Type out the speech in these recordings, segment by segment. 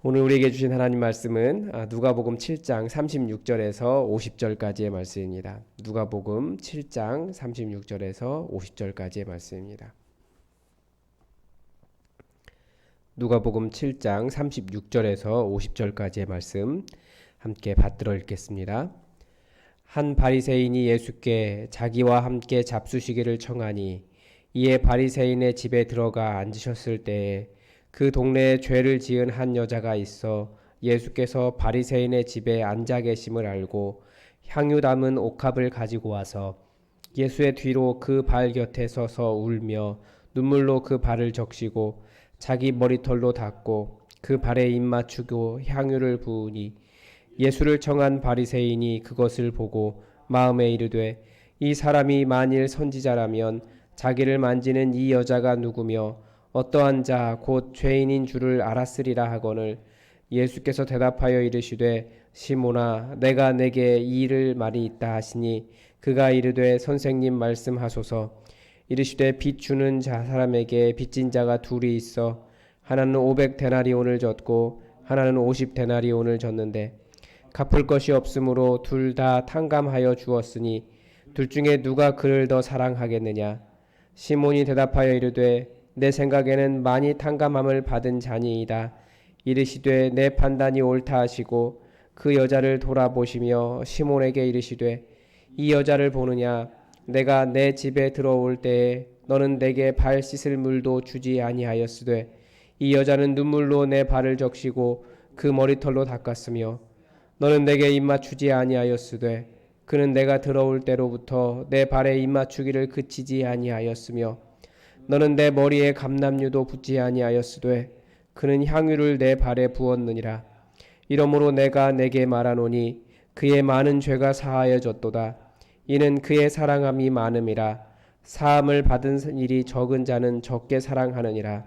오늘 우리에게 주신 하나님 말씀은 누가복음 7장 36절에서 50절까지의 말씀입니다. 누가복음 7장 36절에서 50절까지의 말씀입니다. 누가복음 7장 36절에서 50절까지의 말씀 함께 받들어 읽겠습니다. 한 바리새인이 예수께 자기와 함께 잡수시기를 청하니 이에 바리새인의 집에 들어가 앉으셨을 때에 그 동네에 죄를 지은 한 여자가 있어 예수께서 바리새인의 집에 앉아 계심을 알고 향유 담은 옥합을 가지고 와서 예수의 뒤로 그 발 곁에 서서 울며 눈물로 그 발을 적시고 자기 머리털로 닦고 그 발에 입 맞추고 향유를 부으니 예수를 청한 바리새인이 그것을 보고 마음에 이르되 이 사람이 만일 선지자라면 자기를 만지는 이 여자가 누구며 어떠한 자 곧 죄인인 줄을 알았으리라 하거늘 예수께서 대답하여 이르시되 시몬아 내가 내게 이 일을 말이 있다 하시니 그가 이르되 선생님 말씀하소서. 이르시되 빚 주는 자 사람에게 빚진 자가 둘이 있어 하나는 500데나리온을 졌고 하나는 50데나리온을 졌는데 갚을 것이 없으므로 둘 다 탕감하여 주었으니 둘 중에 누가 그를 더 사랑하겠느냐. 시몬이 대답하여 이르되 내 생각에는 많이 탕감함을 받은 자니이다. 이르시되 내 판단이 옳다 하시고 그 여자를 돌아보시며 시몬에게 이르시되 이 여자를 보느냐. 내가 내 집에 들어올 때에 너는 내게 발 씻을 물도 주지 아니하였으되 이 여자는 눈물로 내 발을 적시고 그 머리털로 닦았으며 너는 내게 입맞추지 아니하였으되 그는 내가 들어올 때로부터 내 발에 입맞추기를 그치지 아니하였으며 너는 내 머리에 감람유도 붓지 아니하였으되 그는 향유를 내 발에 부었느니라. 이러므로 내가 내게 말하노니 그의 많은 죄가 사하여졌도다. 이는 그의 사랑함이 많음이라. 사함을 받은 일이 적은 자는 적게 사랑하느니라.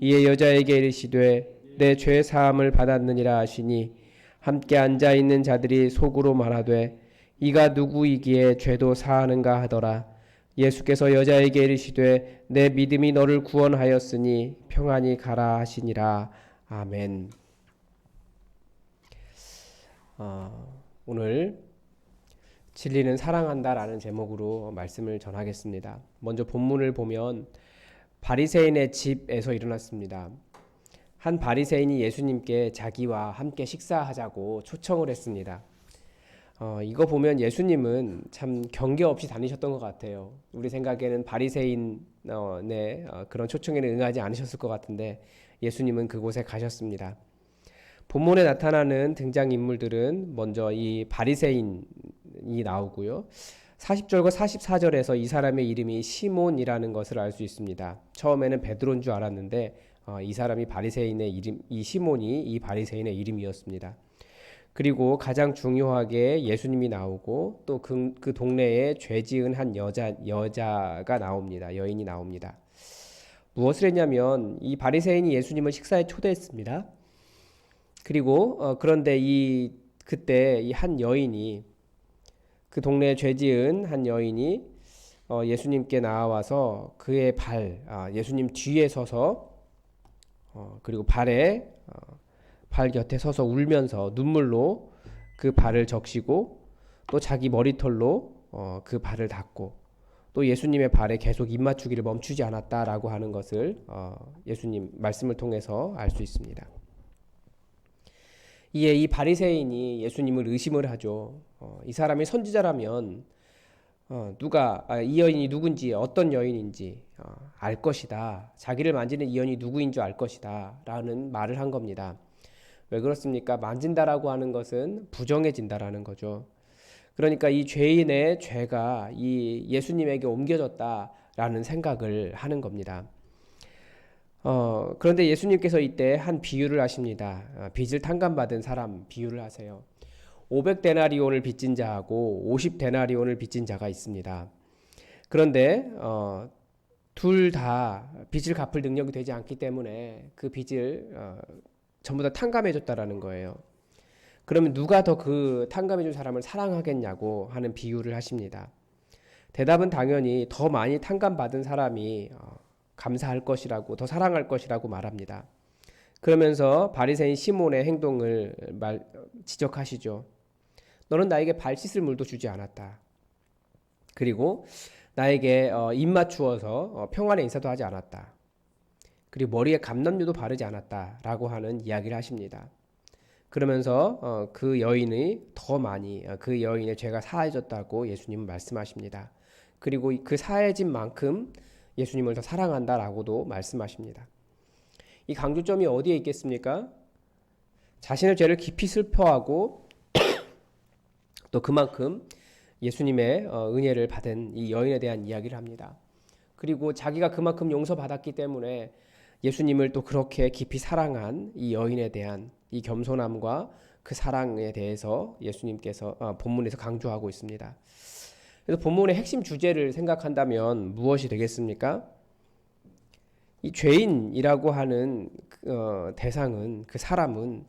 이에 여자에게 이르시되 내 죄 사함을 받았느니라 하시니 함께 앉아있는 자들이 속으로 말하되 이가 누구이기에 죄도 사하는가 하더라. 예수께서 여자에게 이르시되 내 믿음이 너를 구원하였으니 평안히 가라 하시니라. 아멘. 오늘 진리는 사랑한다라는 제목으로 말씀을 전하겠습니다. 먼저 본문을 보면 바리새인의 집에서 일어났습니다. 한 바리새인이 예수님께 자기와 함께 식사하자고 초청을 했습니다. 이거 보면 예수님은 참 경계 없이 다니셨던 것 같아요. 우리 생각에는 바리새인의 그런 초청에는 응하지 않으셨을 것 같은데 예수님은 그곳에 가셨습니다. 본문에 나타나는 등장인물들은 먼저 이 바리새인이 나오고요. 40절과 44절에서 이 사람의 이름이 시몬이라는 것을 알 수 있습니다. 처음에는 베드로인 줄 알았는데 이 사람이 바리새인의 이름, 이 시몬이 이 바리새인의 이름이었습니다. 그리고 가장 중요하게 예수님이 나오고 또 그 동네에 죄 지은 한 여자가 나옵니다. 여인이 나옵니다. 무엇을 했냐면 이 바리새인이 예수님을 식사에 초대했습니다. 그리고 그런데 그때 이 한 여인이 그 동네에 죄 지은 한 여인이 예수님께 나와서 그의 예수님 뒤에 서서 그리고 발 곁에 서서 울면서 눈물로 그 발을 적시고 또 자기 머리털로 그 발을 닦고 또 예수님의 발에 계속 입맞추기를 멈추지 않았다라고 하는 것을 예수님 말씀을 통해서 알 수 있습니다. 이에 이 바리새인이 예수님을 의심을 하죠. 이 사람이 선지자라면 이 여인이 누군지 어떤 여인인지 알 것이다. 자기를 만지는 이 여인이 누구인 줄 알 것이다 라는 말을 한 겁니다. 왜 그렇습니까? 만진다라고 하는 것은 부정해진다라는 거죠. 그러니까 이 죄인의 죄가 이 예수님에게 옮겨졌다라는 생각을 하는 겁니다. 그런데 예수님께서 이때 한 비유를 하십니다. 빚을 탕감받은 사람 비유를 하세요. 500데나리온을 빚진 자하고 50데나리온을 빚진 자가 있습니다. 그런데 둘 다 빚을 갚을 능력이 되지 않기 때문에 그 빚을 전부 다 탕감해줬다라는 거예요. 그러면 누가 더 그 탕감해준 사람을 사랑하겠냐고 하는 비유를 하십니다. 대답은 당연히 더 많이 탕감받은 사람이 감사할 것이라고, 더 사랑할 것이라고 말합니다. 그러면서 바리새인 시몬의 행동을 지적하시죠. 너는 나에게 발 씻을 물도 주지 않았다. 그리고 나에게 입 맞추어서 평안의 인사도 하지 않았다. 그리고 머리에 감람류도 바르지 않았다라고 하는 이야기를 하십니다. 그러면서 그 여인이 더 많이 그 여인의 죄가 사해졌다고 예수님은 말씀하십니다. 그리고 그 사해진 만큼 예수님을 더 사랑한다라고도 말씀하십니다. 이 강조점이 어디에 있겠습니까? 자신의 죄를 깊이 슬퍼하고 또 그만큼 예수님의 은혜를 받은 이 여인에 대한 이야기를 합니다. 그리고 자기가 그만큼 용서받았기 때문에 예수님을 또 그렇게 깊이 사랑한 이 여인에 대한 이 겸손함과 그 사랑에 대해서 예수님께서 본문에서 강조하고 있습니다. 그래서 본문의 핵심 주제를 생각한다면 무엇이 되겠습니까? 이 죄인이라고 하는 대상은, 그 사람은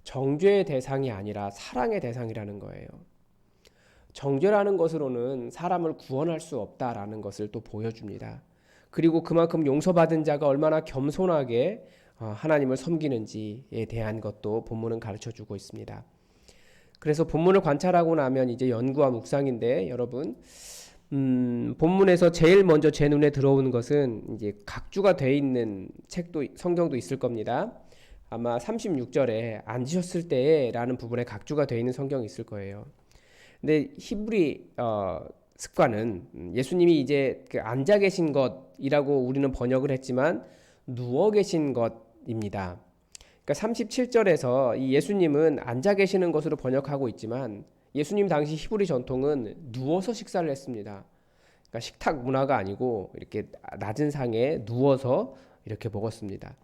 정죄의 대상이 아니라 사랑의 대상이라는 거예요. 정죄라는 것으로는 사람을 구원할 수 없다라는 것을 또 보여줍니다. 그리고 그만큼 용서받은 자가 얼마나 겸손하게 하나님을 섬기는지에 대한 것도 본문은 가르쳐주고 있습니다. 그래서 본문을 관찰하고 나면 이제 연구와 묵상인데, 여러분 본문에서 제일 먼저 제 눈에 들어오는 것은 이제 각주가 돼 있는 책도 성경도 있을 겁니다. 아마 36절에 앉으셨을 때라는 부분에 각주가 돼 있는 성경이 있을 거예요. 근데 히브리 습관은 예수님이 이제 그 앉아 계신 것이라고 우리는 번역을 했지만 누워 계신 것입니다. 그러니까 37절에서 이 예수님은 앉아 계시는 것으로 번역하고 있지만 예수님 당시 히브리 전통은 누워서 식사를 했습니다. 그러니까 식탁 문화가 아니고 이렇게 낮은 상에 누워서 이렇게 먹었습니다.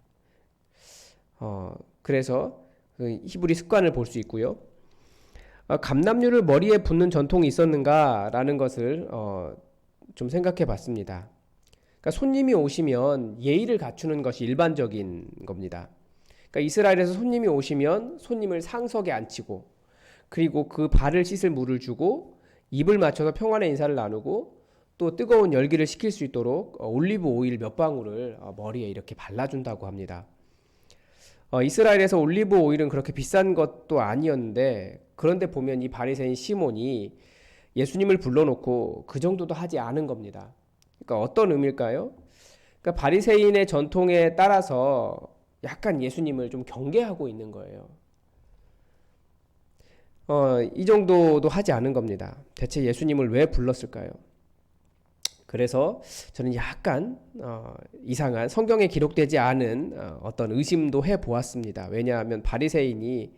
그래서 그 히브리 습관을 볼 수 있고요. 감람류를 머리에 붓는 전통이 있었는가라는 것을 좀 생각해 봤습니다. 그러니까 손님이 오시면 예의를 갖추는 것이 일반적인 겁니다. 그러니까 이스라엘에서 손님이 오시면 손님을 상석에 앉히고 그리고 그 발을 씻을 물을 주고 입을 맞춰서 평안의 인사를 나누고 또 뜨거운 열기를 식힐 수 있도록 올리브 오일 몇 방울을 머리에 이렇게 발라준다고 합니다. 이스라엘에서 올리브 오일은 그렇게 비싼 것도 아니었는데, 그런데 보면 이 바리새인 시몬이 예수님을 불러놓고 그 정도도 하지 않은 겁니다. 그러니까 어떤 의미일까요? 그러니까 바리새인의 전통에 따라서 약간 예수님을 좀 경계하고 있는 거예요. 이 정도도 하지 않은 겁니다. 대체 예수님을 왜 불렀을까요? 그래서 저는 약간 이상한, 성경에 기록되지 않은 어떤 의심도 해보았습니다. 왜냐하면 바리새인이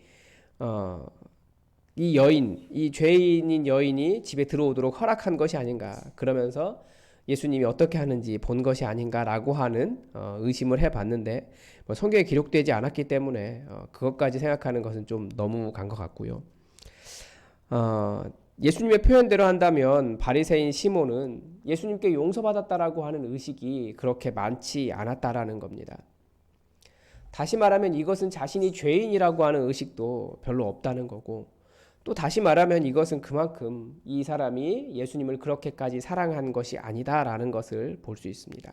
이 여인, 이 죄인인 여인이 집에 들어오도록 허락한 것이 아닌가, 그러면서 예수님이 어떻게 하는지 본 것이 아닌가라고 하는 의심을 해봤는데, 성경에 기록되지 않았기 때문에 그것까지 생각하는 것은 좀 너무 간 것 같고요. 예수님의 표현대로 한다면 바리새인 시몬은 예수님께 용서받았다라고 하는 의식이 그렇게 많지 않았다라는 겁니다. 다시 말하면 이것은 자신이 죄인이라고 하는 의식도 별로 없다는 거고, 또 다시 말하면 이것은 그만큼 이 사람이 예수님을 그렇게까지 사랑한 것이 아니다라는 것을 볼 수 있습니다.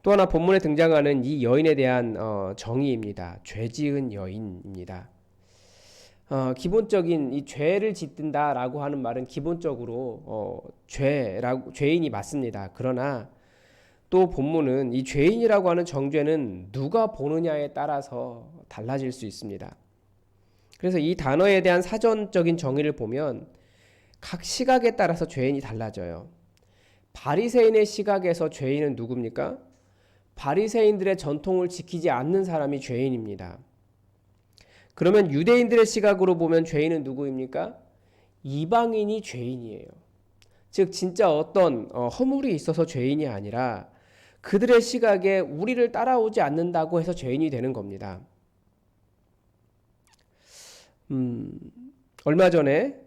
또 하나 본문에 등장하는 이 여인에 대한 정의입니다. 죄 지은 여인입니다. 기본적인 이 죄를 짓는다라고 하는 말은 기본적으로 죄인이 맞습니다. 그러나 또 본문은 이 죄인이라고 하는 정죄는 누가 보느냐에 따라서 달라질 수 있습니다. 그래서 이 단어에 대한 사전적인 정의를 보면 각 시각에 따라서 죄인이 달라져요. 바리새인의 시각에서 죄인은 누굽니까? 바리새인들의 전통을 지키지 않는 사람이 죄인입니다. 그러면 유대인들의 시각으로 보면 죄인은 누구입니까? 이방인이 죄인이에요. 즉 진짜 어떤 허물이 있어서 죄인이 아니라 그들의 시각에 우리를 따라오지 않는다고 해서 죄인이 되는 겁니다. 얼마 전에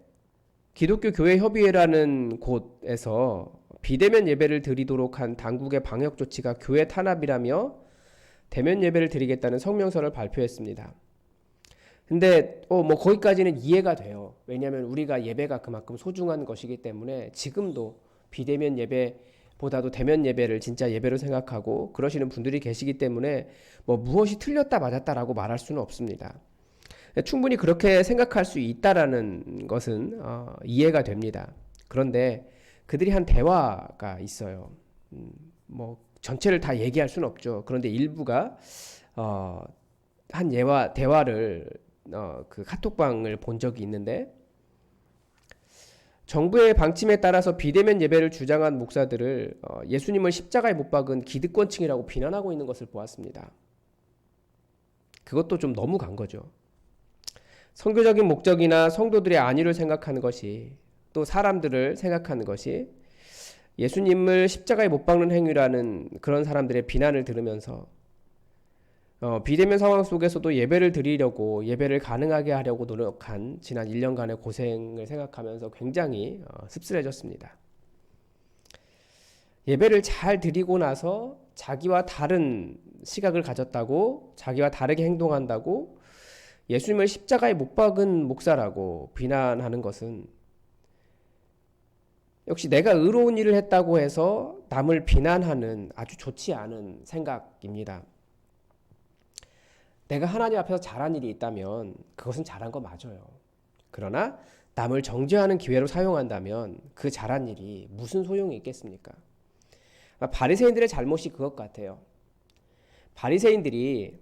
기독교 교회 협의회라는 곳에서 비대면 예배를 드리도록 한 당국의 방역 조치가 교회 탄압이라며 대면 예배를 드리겠다는 성명서를 발표했습니다. 근데 거기까지는 이해가 돼요. 왜냐하면 우리가 예배가 그만큼 소중한 것이기 때문에 지금도 비대면 예배 보다도 대면 예배를 진짜 예배로 생각하고 그러시는 분들이 계시기 때문에 뭐 무엇이 틀렸다 맞았다라고 말할 수는 없습니다. 충분히 그렇게 생각할 수 있다라는 것은 이해가 됩니다. 그런데 그들이 한 대화가 있어요. 뭐 전체를 다 얘기할 수는 없죠. 그런데 일부가 한 대화를 그 카톡방을 본 적이 있는데, 정부의 방침에 따라서 비대면 예배를 주장한 목사들을 예수님을 십자가에 못 박은 기득권층이라고 비난하고 있는 것을 보았습니다. 그것도 좀 너무 간 거죠. 선교적인 목적이나 성도들의 안위를 생각하는 것이, 또 사람들을 생각하는 것이 예수님을 십자가에 못 박는 행위라는 그런 사람들의 비난을 들으면서 비대면 상황 속에서도 예배를 드리려고, 예배를 가능하게 하려고 노력한 지난 1년간의 고생을 생각하면서 굉장히 씁쓸해졌습니다. 예배를 잘 드리고 나서 자기와 다른 시각을 가졌다고, 자기와 다르게 행동한다고 예수님을 십자가에 못 박은 목사라고 비난하는 것은 역시 내가 의로운 일을 했다고 해서 남을 비난하는 아주 좋지 않은 생각입니다. 내가 하나님 앞에서 잘한 일이 있다면 그것은 잘한 거 맞아요. 그러나 남을 정죄하는 기회로 사용한다면 그 잘한 일이 무슨 소용이 있겠습니까? 바리새인들의 잘못이 그것 같아요. 바리새인들이,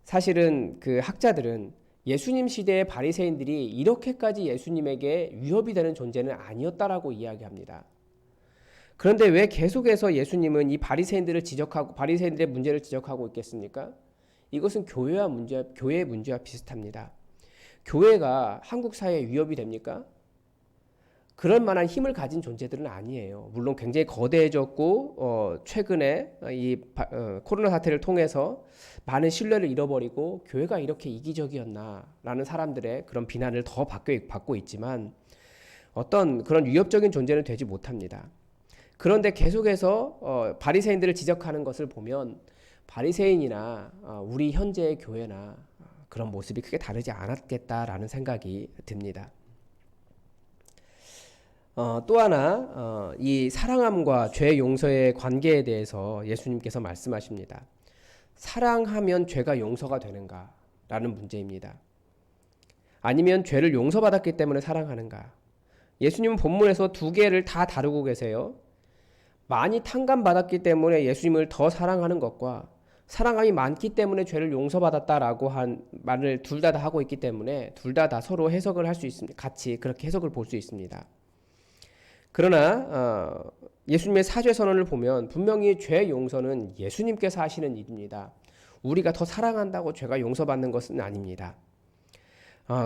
사실은 그 학자들은 예수님 시대의 바리새인들이 이렇게까지 예수님에게 위협이 되는 존재는 아니었다라고 이야기합니다. 그런데 왜 계속해서 예수님은 이 바리새인들을 지적하고 바리새인들의 문제를 지적하고 있겠습니까? 이것은 교회의 문제와 비슷합니다. 교회가 한국 사회에 위협이 됩니까? 그럴 만한 힘을 가진 존재들은 아니에요. 물론 굉장히 거대해졌고 최근에 코로나 사태를 통해서 많은 신뢰를 잃어버리고 교회가 이렇게 이기적이었나라는 사람들의 그런 비난을 더 받고 있지만 어떤 그런 위협적인 존재는 되지 못합니다. 그런데 계속해서 바리새인들을 지적하는 것을 보면 바리새인이나 우리 현재의 교회나 그런 모습이 크게 다르지 않았겠다라는 생각이 듭니다. 또 하나 이 사랑함과 죄 용서의 관계에 대해서 예수님께서 말씀하십니다. 사랑하면 죄가 용서가 되는가? 라는 문제입니다. 아니면 죄를 용서받았기 때문에 사랑하는가? 예수님은 본문에서 두 개를 다 다루고 계세요. 많이 탕감받았기 때문에 예수님을 더 사랑하는 것과 사랑함이 많기 때문에 죄를 용서받았다라고 한 말을 둘 다 하고 있기 때문에 둘 다 서로 해석을 할 수 있습니다. 같이 그렇게 해석을 볼 수 있습니다. 그러나 예수님의 사죄 선언을 보면 분명히 죄 용서는 예수님께서 하시는 일입니다. 우리가 더 사랑한다고 죄가 용서받는 것은 아닙니다.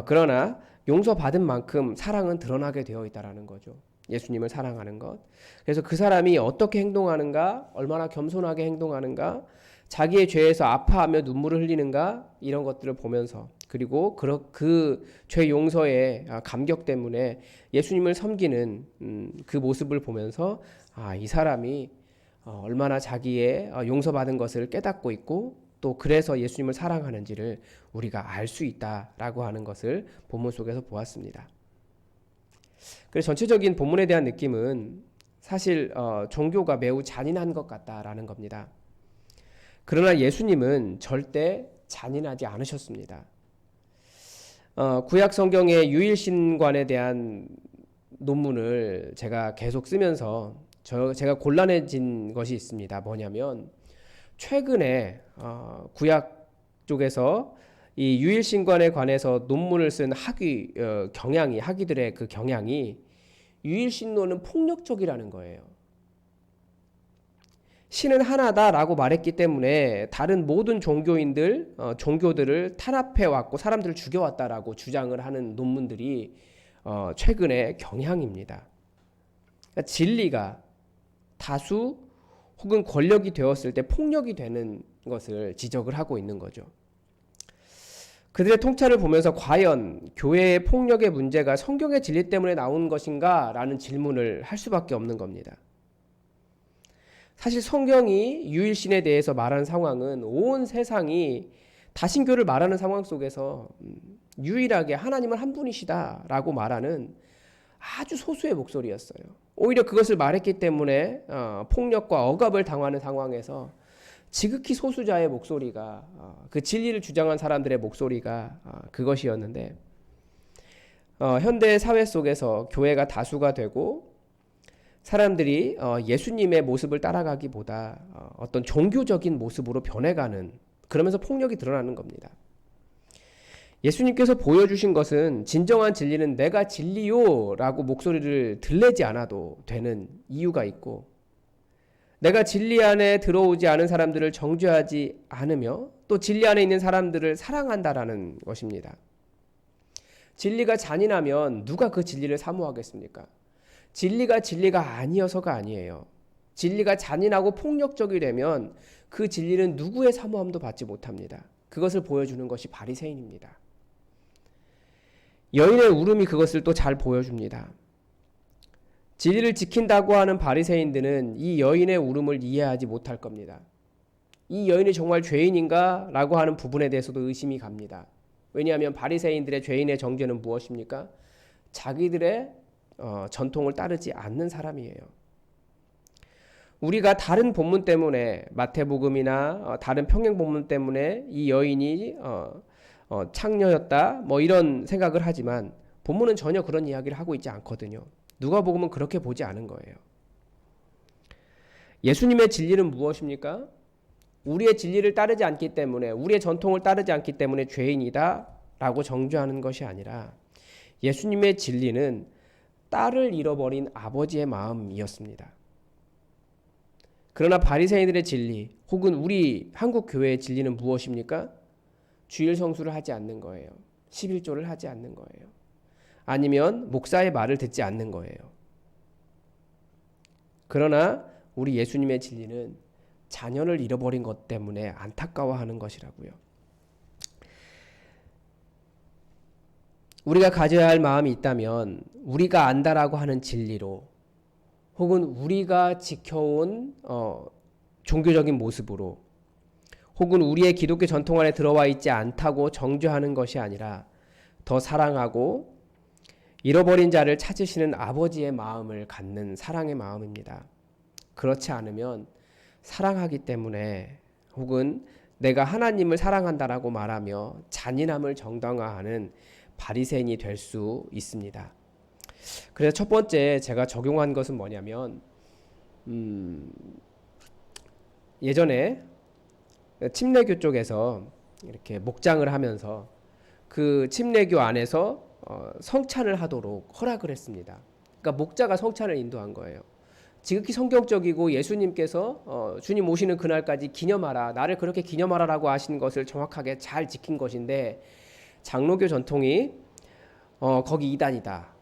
그러나 용서받은 만큼 사랑은 드러나게 되어 있다는 거죠. 예수님을 사랑하는 것. 그래서 그 사람이 어떻게 행동하는가, 얼마나 겸손하게 행동하는가, 자기의 죄에서 아파하며 눈물을 흘리는가, 이런 것들을 보면서, 그리고 그 죄 용서의 감격 때문에 예수님을 섬기는 그 모습을 보면서 이 사람이 얼마나 자기의 용서받은 것을 깨닫고 있고 또 그래서 예수님을 사랑하는지를 우리가 알 수 있다라고 하는 것을 본문 속에서 보았습니다. 그래서 전체적인 본문에 대한 느낌은 사실 종교가 매우 잔인한 것 같다라는 겁니다. 그러나 예수님은 절대 잔인하지 않으셨습니다. 구약 성경의 유일신관에 대한 논문을 제가 계속 쓰면서 제가 곤란해진 것이 있습니다. 뭐냐면 최근에 구약 쪽에서 이 유일신관에 관해서 논문을 쓴 학위들의 그 경향이 유일신론은 폭력적이라는 거예요. 신은 하나다라고 말했기 때문에 다른 모든 종교들을 탄압해 왔고 사람들을 죽여왔다라고 주장을 하는 논문들이 최근의 경향입니다. 그러니까 진리가 다수 혹은 권력이 되었을 때 폭력이 되는 것을 지적을 하고 있는 거죠. 그들의 통찰을 보면서 과연 교회의 폭력의 문제가 성경의 진리 때문에 나온 것인가? 라는 질문을 할 수밖에 없는 겁니다. 사실 성경이 유일신에 대해서 말하는 상황은 온 세상이 다신교를 말하는 상황 속에서 유일하게 하나님은 한 분이시다라고 말하는 아주 소수의 목소리였어요. 오히려 그것을 말했기 때문에 폭력과 억압을 당하는 상황에서 지극히 소수자의 목소리가 그 진리를 주장한 사람들의 목소리가 그것이었는데 현대 사회 속에서 교회가 다수가 되고 사람들이 예수님의 모습을 따라가기보다 어떤 종교적인 모습으로 변해가는 그러면서 폭력이 드러나는 겁니다. 예수님께서 보여주신 것은 진정한 진리는 내가 진리요 라고 목소리를 들리지 않아도 되는 이유가 있고 내가 진리 안에 들어오지 않은 사람들을 정죄하지 않으며 또 진리 안에 있는 사람들을 사랑한다라는 것입니다. 진리가 잔인하면 누가 그 진리를 사모하겠습니까? 진리가 아니어서가 아니에요. 진리가 잔인하고 폭력적이 되면 그 진리는 누구의 사모함도 받지 못합니다. 그것을 보여주는 것이 바리새인입니다. 여인의 울음이 그것을 또 잘 보여줍니다. 진리를 지킨다고 하는 바리새인들은 이 여인의 울음을 이해하지 못할 겁니다. 이 여인이 정말 죄인인가? 라고 하는 부분에 대해서도 의심이 갑니다. 왜냐하면 바리새인들의 죄인의 정죄는 무엇입니까? 자기들의 전통을 따르지 않는 사람이에요. 우리가 다른 본문 때문에 마태복음이나 다른 평행 본문 때문에 이 여인이 창녀였다 뭐 이런 생각을 하지만 본문은 전혀 그런 이야기를 하고 있지 않거든요. 누가복음은 그렇게 보지 않은 거예요. 예수님의 진리는 무엇입니까? 우리의 진리를 따르지 않기 때문에 우리의 전통을 따르지 않기 때문에 죄인이다 라고 정죄하는 것이 아니라 예수님의 진리는 딸을 잃어버린 아버지의 마음이었습니다. 그러나 바리새인들의 진리 혹은 우리 한국 교회의 진리는 무엇입니까? 주일 성수를 하지 않는 거예요. 11조를 하지 않는 거예요. 아니면 목사의 말을 듣지 않는 거예요. 그러나 우리 예수님의 진리는 자녀를 잃어버린 것 때문에 안타까워하는 것이라고요. 우리가 가져야 할 마음이 있다면 우리가 안다라고 하는 진리로 혹은 우리가 지켜온 종교적인 모습으로 혹은 우리의 기독교 전통 안에 들어와 있지 않다고 정죄하는 것이 아니라 더 사랑하고 잃어버린 자를 찾으시는 아버지의 마음을 갖는 사랑의 마음입니다. 그렇지 않으면 사랑하기 때문에 혹은 내가 하나님을 사랑한다라고 말하며 잔인함을 정당화하는 바리새인이 될 수 있습니다. 그래서 첫 번째 제가 적용한 것은 뭐냐면 예전에 침례교 쪽에서 이렇게 목장을 하면서 그 침례교 안에서 성찬을 하도록 허락을 했습니다. 그러니까 목자가 성찬을 인도한 거예요. 지극히 성경적이고 예수님께서 주님 오시는 그날까지 기념하라, 나를 그렇게 기념하라라고 하신 것을 정확하게 잘 지킨 것인데 장로교 전통이 거기 이단이다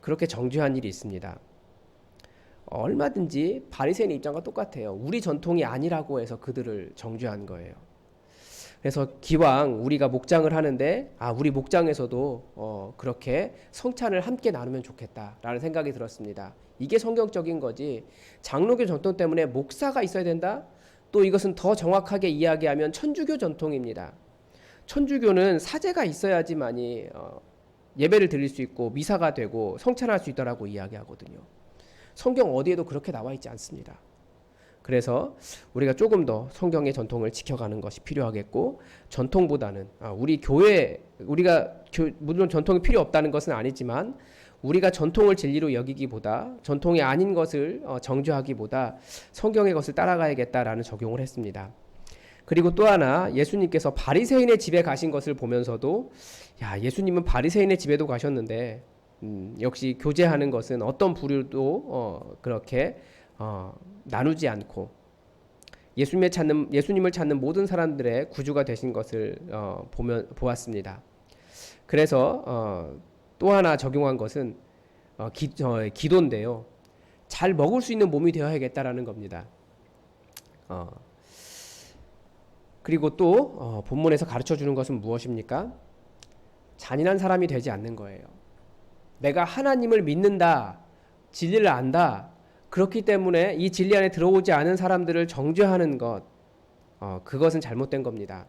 그렇게 정죄한 일이 있습니다. 얼마든지 바리새인 입장과 똑같아요. 우리 전통이 아니라고 해서 그들을 정죄한 거예요. 그래서 기왕 우리가 목장을 하는데 우리 목장에서도 그렇게 성찬을 함께 나누면 좋겠다라는 생각이 들었습니다. 이게 성경적인 거지 장로교 전통 때문에 목사가 있어야 된다? 또 이것은 더 정확하게 이야기하면 천주교 전통입니다. 천주교는 사제가 있어야지만이 예배를 드릴 수 있고 미사가 되고 성찬할 수 있다라고 이야기하거든요. 성경 어디에도 그렇게 나와 있지 않습니다. 그래서 우리가 조금 더 성경의 전통을 지켜가는 것이 필요하겠고 전통보다는 우리 교회 우리가 물론 전통이 필요 없다는 것은 아니지만 우리가 전통을 진리로 여기기보다 전통이 아닌 것을 정죄하기보다 성경의 것을 따라가야겠다라는 적용을 했습니다. 그리고 또 하나 예수님께서 바리새인의 집에 가신 것을 보면서도 예수님은 바리새인의 집에도 가셨는데 역시 교제하는 것은 어떤 부류도 그렇게 나누지 않고 예수님을 찾는 모든 사람들의 구주가 되신 것을 보았습니다. 그래서 또 하나 적용한 것은 기도인데요. 잘 먹을 수 있는 몸이 되어야겠다라는 겁니다. 그리고 또 본문에서 가르쳐주는 것은 무엇입니까? 잔인한 사람이 되지 않는 거예요. 내가 하나님을 믿는다, 진리를 안다, 그렇기 때문에 이 진리 안에 들어오지 않은 사람들을 정죄하는 것, 그것은 잘못된 겁니다.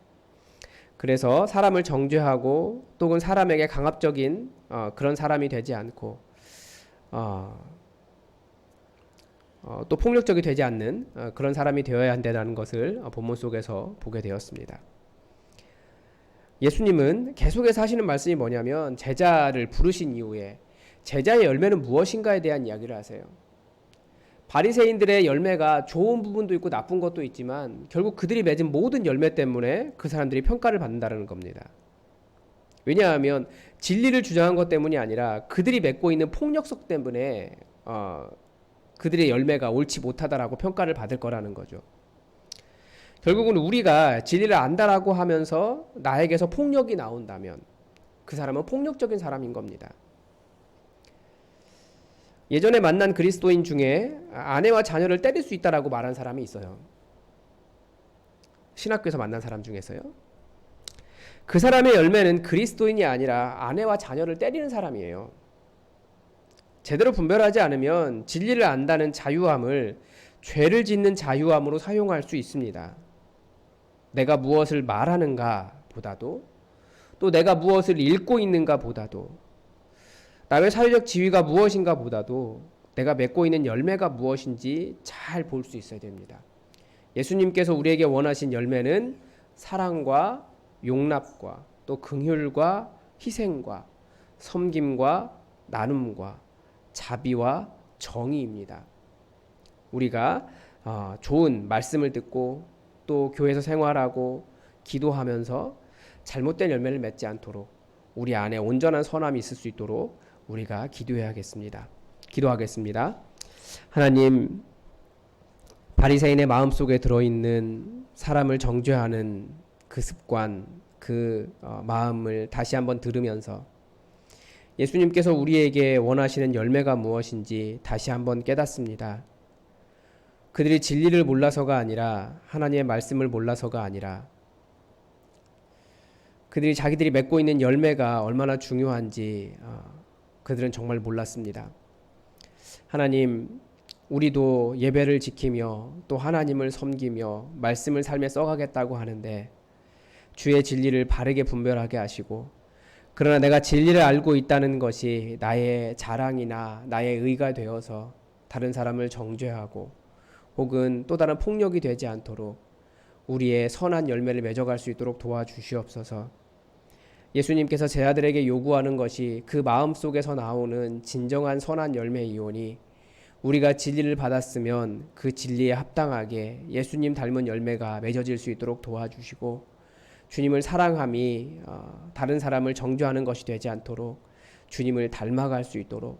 그래서 사람을 정죄하고 또는 사람에게 강압적인 그런 사람이 되지 않고 또 폭력적이 되지 않는 그런 사람이 되어야 한다는 것을 본문 속에서 보게 되었습니다. 예수님은 계속해서 하시는 말씀이 뭐냐면 제자를 부르신 이후에 제자의 열매는 무엇인가에 대한 이야기를 하세요. 바리새인들의 열매가 좋은 부분도 있고 나쁜 것도 있지만 결국 그들이 맺은 모든 열매 때문에 그 사람들이 평가를 받는다는 겁니다. 왜냐하면 진리를 주장한 것 때문이 아니라 그들이 맺고 있는 폭력성 때문에 그들의 열매가 옳지 못하다라고 평가를 받을 거라는 거죠. 결국은 우리가 진리를 안다라고 하면서 나에게서 폭력이 나온다면 그 사람은 폭력적인 사람인 겁니다. 예전에 만난 그리스도인 중에 아내와 자녀를 때릴 수 있다라고 말한 사람이 있어요. 신학교에서 만난 사람 중에서요. 그 사람의 열매는 그리스도인이 아니라 아내와 자녀를 때리는 사람이에요. 제대로 분별하지 않으면 진리를 안다는 자유함을 죄를 짓는 자유함으로 사용할 수 있습니다. 내가 무엇을 말하는가 보다도 또 내가 무엇을 읽고 있는가 보다도 남의 사회적 지위가 무엇인가 보다도 내가 맺고 있는 열매가 무엇인지 잘 볼 수 있어야 됩니다. 예수님께서 우리에게 원하신 열매는 사랑과 용납과 또 긍휼과 희생과 섬김과 나눔과 자비와 정의입니다. 우리가 좋은 말씀을 듣고 또 교회에서 생활하고 기도하면서 잘못된 열매를 맺지 않도록 우리 안에 온전한 선함이 있을 수 있도록 우리가 기도해야겠습니다. 기도하겠습니다. 하나님, 바리새인의 마음속에 들어있는 사람을 정죄하는 그 습관, 그 마음을 다시 한번 들으면서 예수님께서 우리에게 원하시는 열매가 무엇인지 다시 한번 깨닫습니다. 그들이 진리를 몰라서가 아니라 하나님의 말씀을 몰라서가 아니라 그들이 자기들이 맺고 있는 열매가 얼마나 중요한지 그들은 정말 몰랐습니다. 하나님, 우리도 예배를 지키며 또 하나님을 섬기며 말씀을 삶에 써가겠다고 하는데 주의 진리를 바르게 분별하게 하시고 그러나 내가 진리를 알고 있다는 것이 나의 자랑이나 나의 의가 되어서 다른 사람을 정죄하고 혹은 또 다른 폭력이 되지 않도록 우리의 선한 열매를 맺어갈 수 있도록 도와주시옵소서. 예수님께서 제자들에게 요구하는 것이 그 마음속에서 나오는 진정한 선한 열매이오니 우리가 진리를 받았으면 그 진리에 합당하게 예수님 닮은 열매가 맺어질 수 있도록 도와주시고 주님을 사랑함이 다른 사람을 정죄하는 것이 되지 않도록 주님을 닮아갈 수 있도록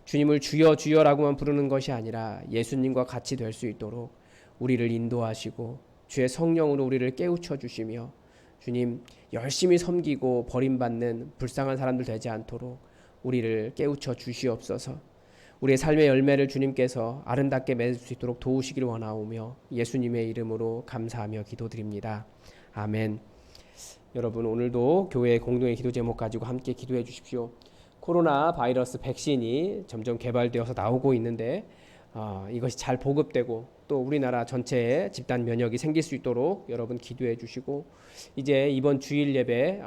주님을 주여 주여라고만 부르는 것이 아니라 예수님과 같이 될 수 있도록 우리를 인도하시고 주의 성령으로 우리를 깨우쳐 주시며 주님 열심히 섬기고 버림받는 불쌍한 사람들 되지 않도록 우리를 깨우쳐 주시옵소서. 우리의 삶의 열매를 주님께서 아름답게 맺을 수 있도록 도우시기를 원하오며 예수님의 이름으로 감사하며 기도드립니다. 아멘. 여러분, 오늘도 교회 공동의 기도 제목 가지고 함께 기도해 주십시오. 코로나 바이러스 백신이 점점 개발되어서 나오고 있는데 이것이 잘 보급되고 또 우리나라 전체에 집단 면역이 생길 수 있도록 여러분 기도해 주시고 이제 이번 주일 예배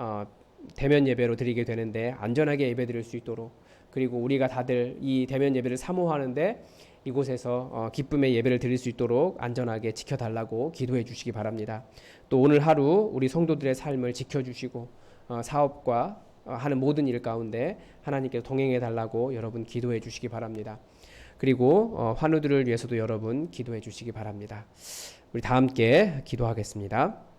대면 예배로 드리게 되는데 안전하게 예배 드릴 수 있도록 그리고 우리가 다들 이 대면 예배를 사모하는데 이곳에서 기쁨의 예배를 드릴 수 있도록 안전하게 지켜달라고 기도해 주시기 바랍니다. 또 오늘 하루 우리 성도들의 삶을 지켜주시고 사업과 하는 모든 일 가운데 하나님께서 동행해 달라고 여러분 기도해 주시기 바랍니다. 그리고 환우들을 위해서도 여러분 기도해 주시기 바랍니다. 우리 다 함께 기도하겠습니다.